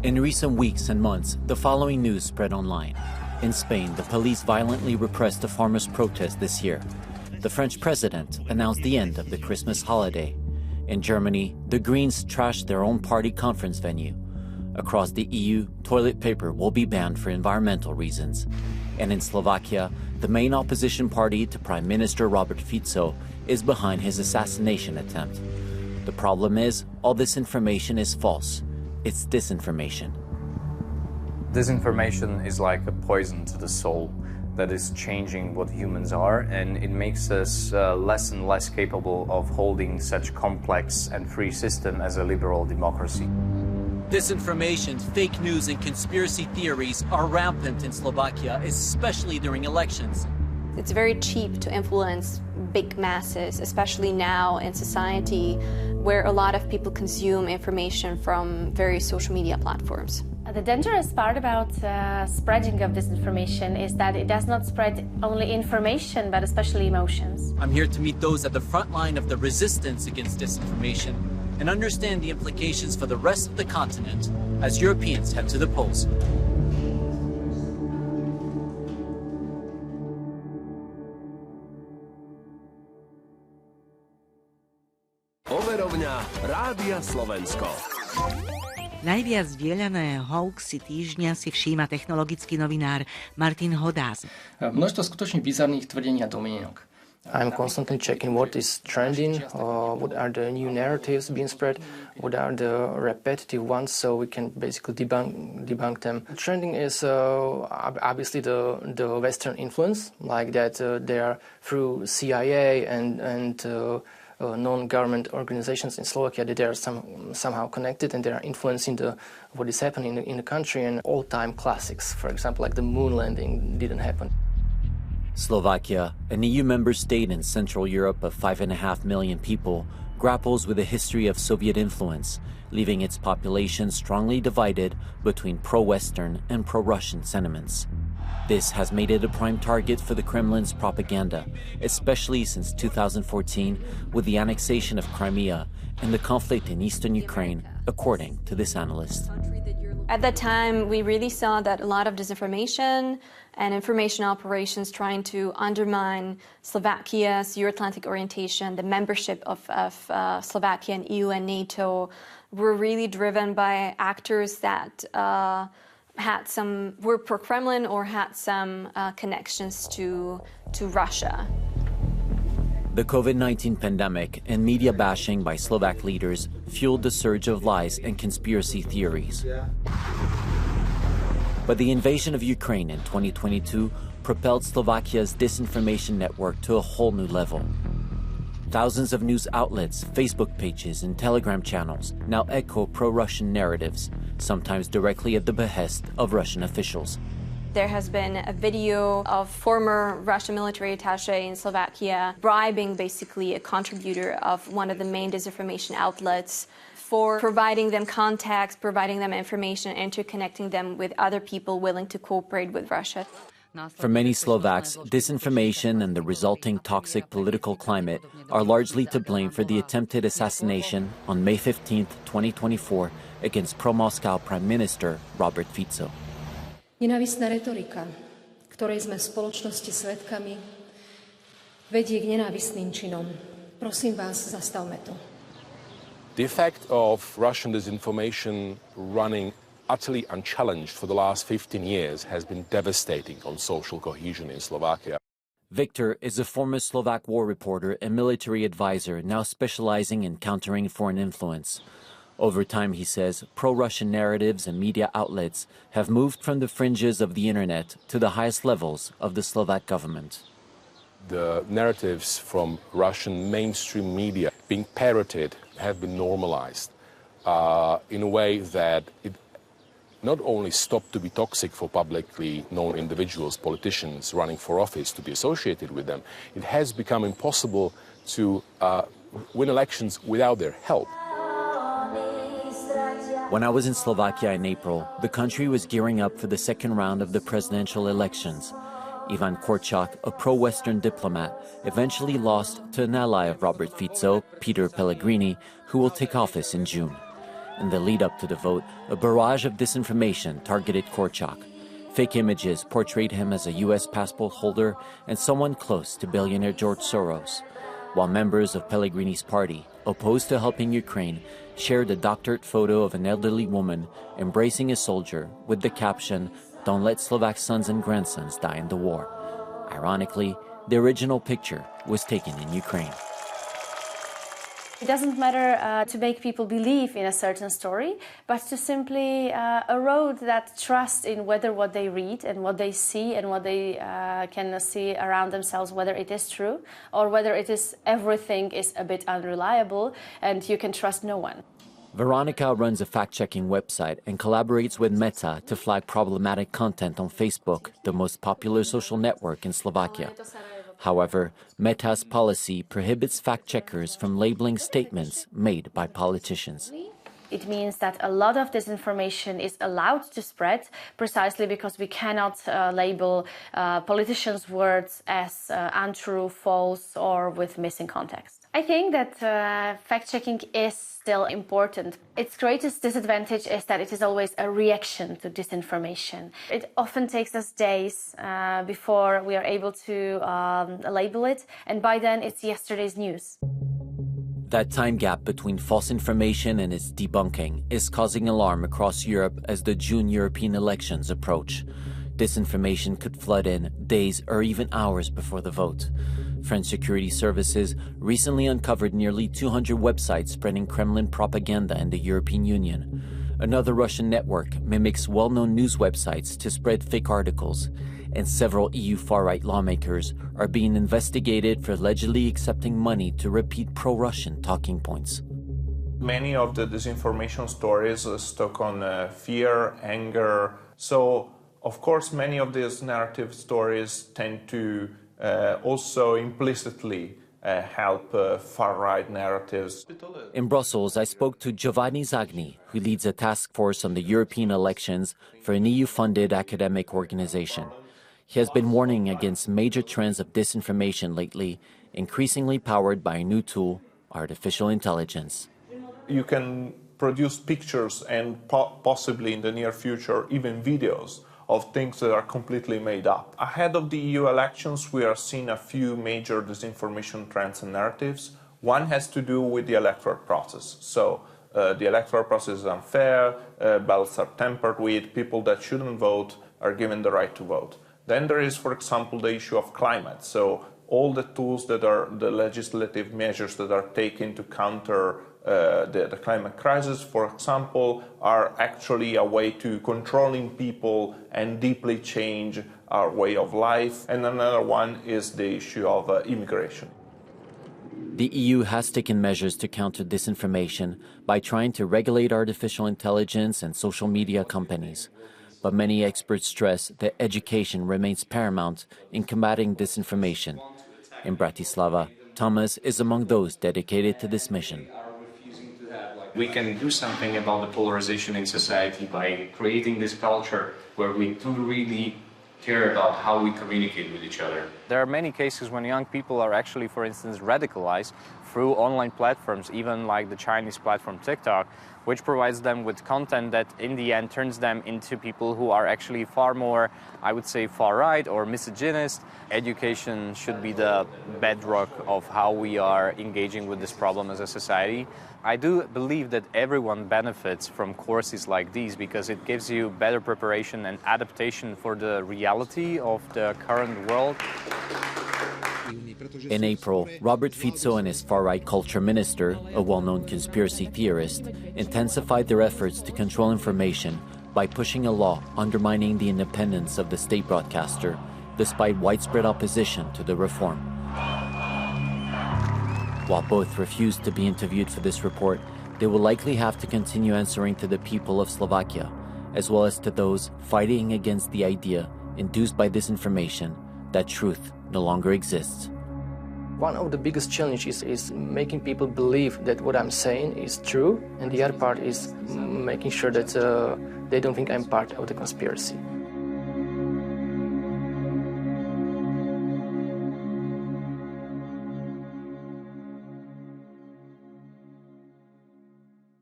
In recent weeks and months, the following news spread online. In Spain, the police violently repressed a farmers' protest this year. The French president announced the end of the Christmas holiday. In Germany, the Greens trashed their own party conference venue. Across the EU, toilet paper will be banned for environmental reasons. And in Slovakia, the main opposition party to Prime Minister Robert Fico is behind his assassination attempt. The problem is, all this information is false. It's disinformation. Disinformation is like a poison to the soul that is changing what humans are, and it makes us less and less capable of holding such complex and free system as a liberal democracy. Disinformation, fake news, and conspiracy theories are rampant in Slovakia, especially during elections. It's very cheap to influence big masses, especially now in society where a lot of people consume information from various social media platforms. The dangerous part about spreading of disinformation is that it does not spread only information, but especially emotions. I'm here to meet those at the front line of the resistance against disinformation and understand the implications for the rest of the continent as Europeans head to the polls. Overovňa Rádia Slovensko. Najviac zdieľané hoaxy týždňa si všíma technologický novinár Martin Hodás. Množstvo skutočne bizarných tvrdení a domnienok. I'm constantly checking what is trending, what are the new narratives being spread, what are the repetitive ones, so we can basically debunk them. Trending is obviously the Western influence, like that they are through CIA and non-government organizations in Slovakia, that they are somehow connected and they are influencing what is happening in the country, and all-time classics, for example, like the moon landing didn't happen. Slovakia, an EU member state in Central Europe of 5.5 million people, grapples with a history of Soviet influence, leaving its population strongly divided between pro-Western and pro-Russian sentiments. This has made it a prime target for the Kremlin's propaganda, especially since 2014 with the annexation of Crimea and the conflict in eastern Ukraine, according to this analyst. At that time, we really saw that a lot of disinformation and information operations trying to undermine Slovakia's Euro-Atlantic orientation, the membership of Slovakia in EU and NATO, were really driven by actors that were pro-Kremlin or had some connections to Russia. The COVID-19 pandemic and media bashing by Slovak leaders fueled the surge of lies and conspiracy theories. But the invasion of Ukraine in 2022 propelled Slovakia's disinformation network to a whole new level. Thousands of news outlets, Facebook pages, and Telegram channels now echo pro-Russian narratives, sometimes directly at the behest of Russian officials. There has been a video of former Russian military attaché in Slovakia bribing basically a contributor of one of the main disinformation outlets for providing them contacts, providing them information, interconnecting them with other people willing to cooperate with Russia. For many Slovaks, disinformation and the resulting toxic political climate are largely to blame for the attempted assassination on May 15, 2024, against pro-Moscow Prime Minister Robert Fico. Nenávistná retorika, ktorej sme v spoločnosti svedkami, vedie k nenávistným činom. Prosím vás, zastavme to. The effect of Russian disinformation running utterly unchallenged for the last 15 years has been devastating on social cohesion in Slovakia. Viktor is a former Slovak war reporter and military advisor now specializing in countering foreign influence. Over time, he says, pro-Russian narratives and media outlets have moved from the fringes of the internet to the highest levels of the Slovak government. The narratives from Russian mainstream media being parroted have been normalized in a way that it not only stopped to be toxic for publicly known individuals, politicians running for office to be associated with them, it has become impossible to win elections without their help. When I was in Slovakia in April, the country was gearing up for the second round of the presidential elections. Ivan Korczak, a pro-Western diplomat, eventually lost to an ally of Robert Fico, Peter Pellegrini, who will take office in June. In the lead-up to the vote, a barrage of disinformation targeted Korczak. Fake images portrayed him as a U.S. passport holder and someone close to billionaire George Soros, while members of Pellegrini's party, opposed to helping Ukraine, shared a doctored photo of an elderly woman embracing a soldier with the caption, "Don't let Slovak sons and grandsons die in the war." Ironically, the original picture was taken in Ukraine. It doesn't matter to make people believe in a certain story, but to simply erode that trust in whether what they read and what they see and what they can see around themselves, whether it is true or whether it is everything is a bit unreliable and you can trust no one. Veronica runs a fact-checking website and collaborates with Meta to flag problematic content on Facebook, the most popular social network in Slovakia. However, Meta's policy prohibits fact-checkers from labeling statements made by politicians. It means that a lot of disinformation is allowed to spread precisely because we cannot label politicians' words as untrue, false, or with missing context. I think that fact-checking is still important. Its greatest disadvantage is that it is always a reaction to disinformation. It often takes us days before we are able to label it, and by then it's yesterday's news. That time gap between false information and its debunking is causing alarm across Europe as the June European elections approach. Disinformation could flood in days or even hours before the vote. French security services recently uncovered nearly 200 websites spreading Kremlin propaganda in the European Union. Another Russian network mimics well-known news websites to spread fake articles, and several EU far-right lawmakers are being investigated for allegedly accepting money to repeat pro-Russian talking points. Many of the disinformation stories are stuck on fear, anger. So, of course, many of these narrative stories tend to also implicitly help far-right narratives. In Brussels, I spoke to Giovanni Zagni, who leads a task force on the European elections for an EU-funded academic organization. He has been warning against major trends of disinformation lately, increasingly powered by a new tool, artificial intelligence. You can produce pictures and possibly in the near future even videos of things that are completely made up. Ahead of the EU elections, we are seeing a few major disinformation trends and narratives. One has to do with the electoral process. So the electoral process is unfair, ballots are tampered with, people that shouldn't vote are given the right to vote. Then there is, for example, the issue of climate. So all the tools that are the legislative measures that are taken to counter the climate crisis, for example, are actually a way to controlling people and deeply change our way of life. And another one is the issue of immigration. The EU has taken measures to counter disinformation by trying to regulate artificial intelligence and social media companies. But many experts stress that education remains paramount in combating disinformation. In Bratislava, Thomas is among those dedicated to this mission. We can do something about the polarization in society by creating this culture where we do really care about how we communicate with each other. There are many cases when young people are actually, for instance, radicalized through online platforms, even like the Chinese platform TikTok, which provides them with content that in the end turns them into people who are actually far more, I would say, far-right or misogynist. Education should be the bedrock of how we are engaging with this problem as a society. I do believe that everyone benefits from courses like these because it gives you better preparation and adaptation for the reality of the current world. In April, Robert Fico and his far-right culture minister, a well-known conspiracy theorist, intensified their efforts to control information by pushing a law undermining the independence of the state broadcaster, despite widespread opposition to the reform. While both refused to be interviewed for this report, they will likely have to continue answering to the people of Slovakia, as well as to those fighting against the idea, induced by disinformation, that truth no longer exists. One of the biggest challenges is making people believe that what I'm saying is true, and the other part is making sure that they don't think I'm part of the conspiracy.